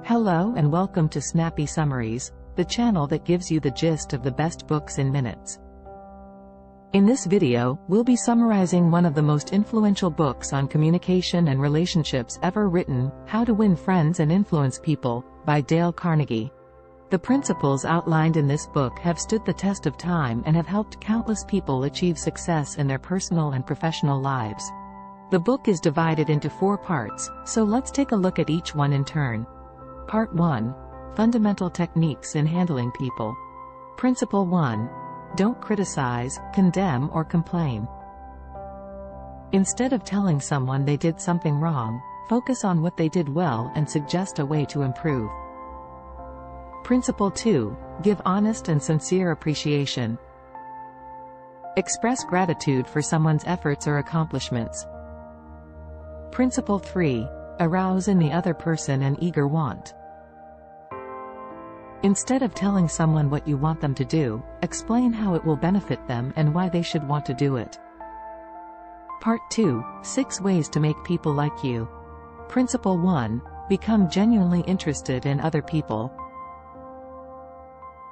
Hello and welcome to Snappy Summaries, the channel that gives you the gist of the best books in minutes. In this video, we'll be summarizing one of the most influential books on communication and relationships ever written, How to Win Friends and Influence People, by Dale Carnegie. The principles outlined in this book have stood the test of time and have helped countless people achieve success in their personal and professional lives. The book is divided into 4 parts, so let's take a look at each one in turn. Part 1. Fundamental Techniques in Handling People. Principle 1. Don't criticize, condemn or complain. Instead of telling someone they did something wrong, focus on what they did well and suggest a way to improve. Principle 2. Give honest and sincere appreciation. Express gratitude for someone's efforts or accomplishments. Principle 3. Arouse in the other person an eager want. Instead of telling someone what you want them to do, explain how it will benefit them and why they should want to do it. Part 2. 6 ways to make people like you. Principle 1. Become genuinely interested in other people.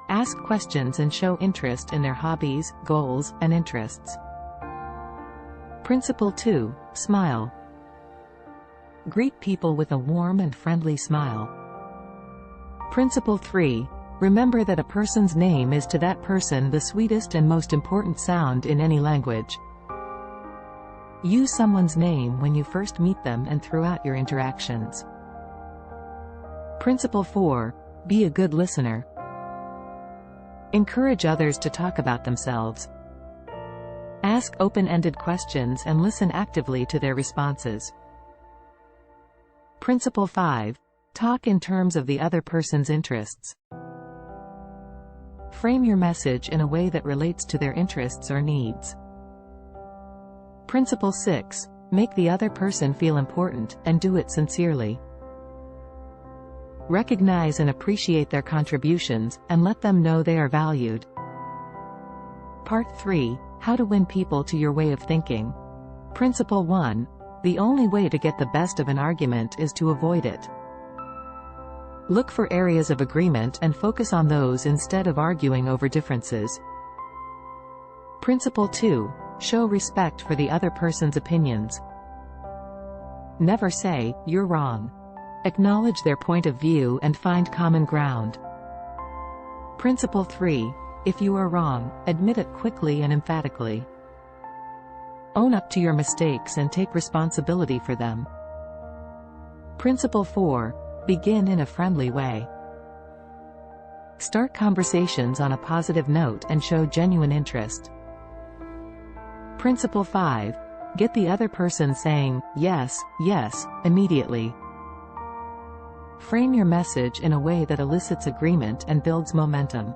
Ask questions and show interest in their hobbies, goals, and interests. Principle 2. Smile. Greet people with a warm and friendly smile. Principle 3. Remember that a person's name is to that person the sweetest and most important sound in any language. Use someone's name when you first meet them and throughout your interactions. Principle 4. Be a good listener. Encourage others to talk about themselves. Ask open-ended questions and listen actively to their responses. Principle 5. Talk in terms of the other person's interests. Frame your message in a way that relates to their interests or needs. Principle 6. Make the other person feel important, and do it sincerely. Recognize and appreciate their contributions, and let them know they are valued. Part 3. How to win people to your way of thinking. Principle 1. The only way to get the best of an argument is to avoid it. Look for areas of agreement and focus on those instead of arguing over differences. Principle 2. Show respect for the other person's opinions. Never say, "You're wrong." Acknowledge their point of view and find common ground. Principle 3. If you are wrong, admit it quickly and emphatically. Own up to your mistakes and take responsibility for them. Principle 4. Begin in a friendly way. Start conversations on a positive note and show genuine interest. Principle 5. Get the other person saying, "Yes, yes," immediately. Frame your message in a way that elicits agreement and builds momentum.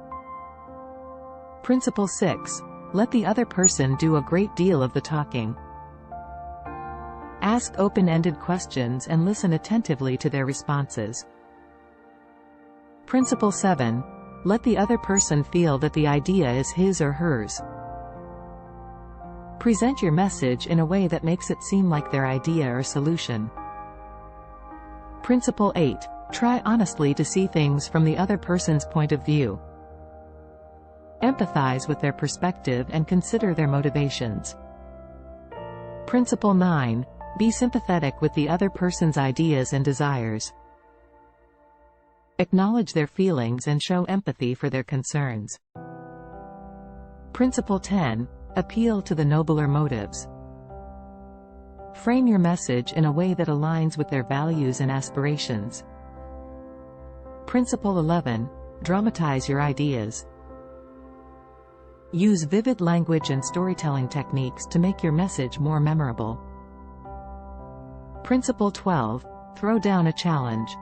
Principle 6. Let the other person do a great deal of the talking. Ask open-ended questions and listen attentively to their responses. Principle 7. Let the other person feel that the idea is his or hers. Present your message in a way that makes it seem like their idea or solution. Principle 8. Try honestly to see things from the other person's point of view. Empathize with their perspective and consider their motivations. Principle 9. Be sympathetic with the other person's ideas and desires. Acknowledge their feelings and show empathy for their concerns. Principle 10. Appeal to the nobler motives. Frame your message in a way that aligns with their values and aspirations. Principle 11. Dramatize your ideas. Use vivid language and storytelling techniques to make your message more memorable. Principle 12. Throw down a challenge.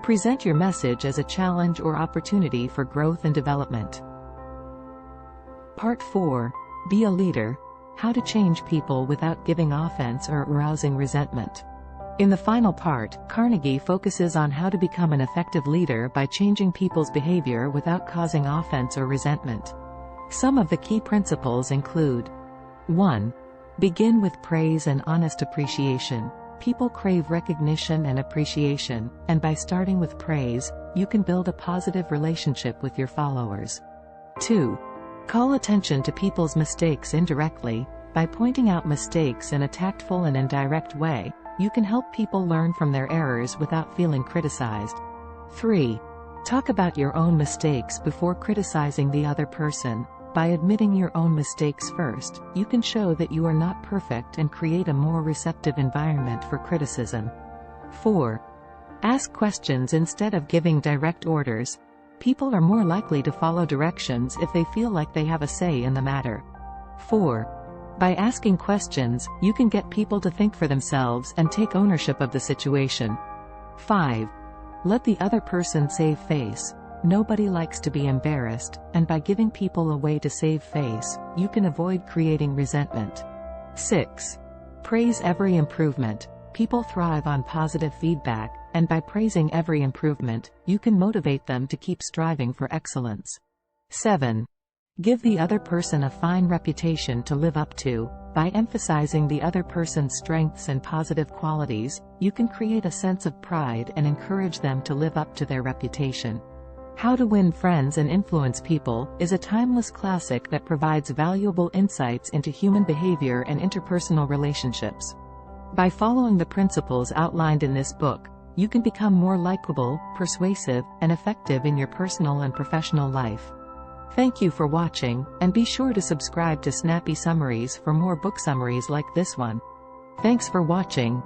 Present your message as a challenge or opportunity for growth and development. Part 4. Be a leader. How to change people without giving offense or arousing resentment. In the final part, Carnegie focuses on how to become an effective leader by changing people's behavior without causing offense or resentment. Some of the key principles include: 1. Begin with praise and honest appreciation. People crave recognition and appreciation, and by starting with praise, you can build a positive relationship with your followers. 2. Call attention to people's mistakes indirectly. By pointing out mistakes in a tactful and indirect way, you can help people learn from their errors without feeling criticized. 3. Talk about your own mistakes before criticizing the other person. By admitting your own mistakes first, you can show that you are not perfect and create a more receptive environment for criticism. 4. Ask questions instead of giving direct orders. People are more likely to follow directions if they feel like they have a say in the matter. 4. By asking questions, you can get people to think for themselves and take ownership of the situation. 5. Let the other person save face. Nobody likes to be embarrassed, and by giving people a way to save face, you can avoid creating resentment. 6. Praise every improvement. People thrive on positive feedback, and by praising every improvement, you can motivate them to keep striving for excellence. 7. Give the other person a fine reputation to live up to. By emphasizing the other person's strengths and positive qualities, you can create a sense of pride and encourage them to live up to their reputation. How to Win Friends and Influence People is a timeless classic that provides valuable insights into human behavior and interpersonal relationships. By following the principles outlined in this book, you can become more likable, persuasive, and effective in your personal and professional life. Thank you for watching, and be sure to subscribe to Snappy Summaries for more book summaries like this one. Thanks for watching.